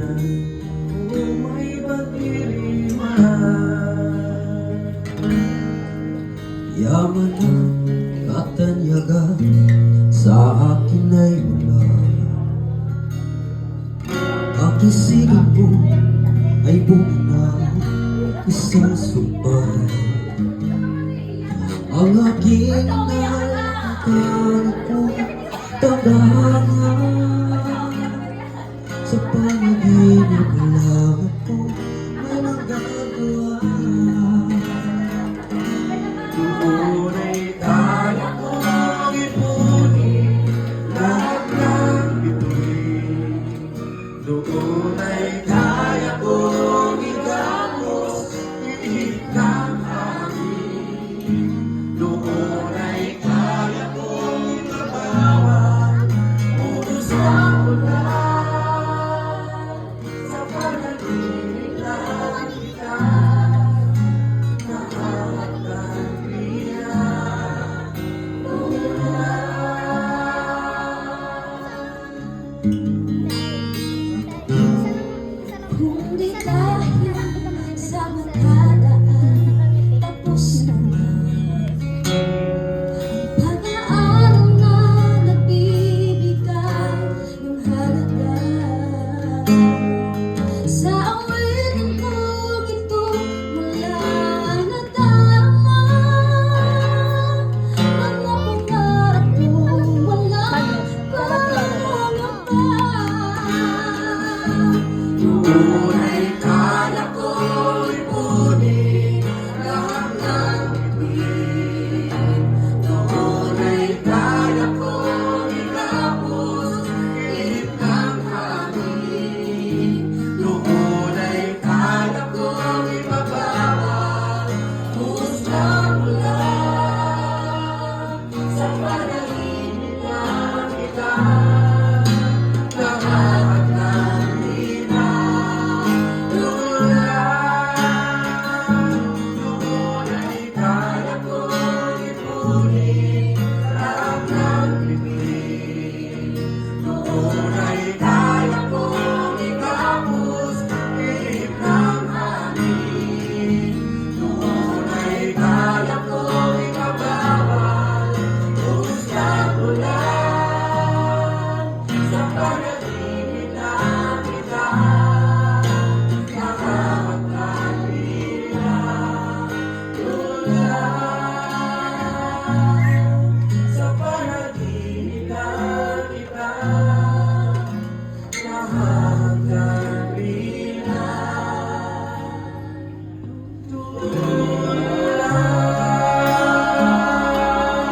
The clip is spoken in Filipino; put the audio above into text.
na kung may pagdiriman. Yaman at katanyaga sa akin ay wala. Ang isipan ko ay bumina isang sumpay. Ang aking nakakala ko tabangan. Sa panaginip lang ako may magagawa. Doon ay kaya kong ipunin lahat ng bituin. Doon ay kaya kong igamos ihip ng hangin. Doon ay kaya kong mabawan utos ng ulan. Sa panaginip lang kita kung di dahil sa makadaan, tapos na ang pag-aaral na nagbibigay ng halaga. Sa awitin ko ito wala nadarama. Mga pangarap ko walang pangamba.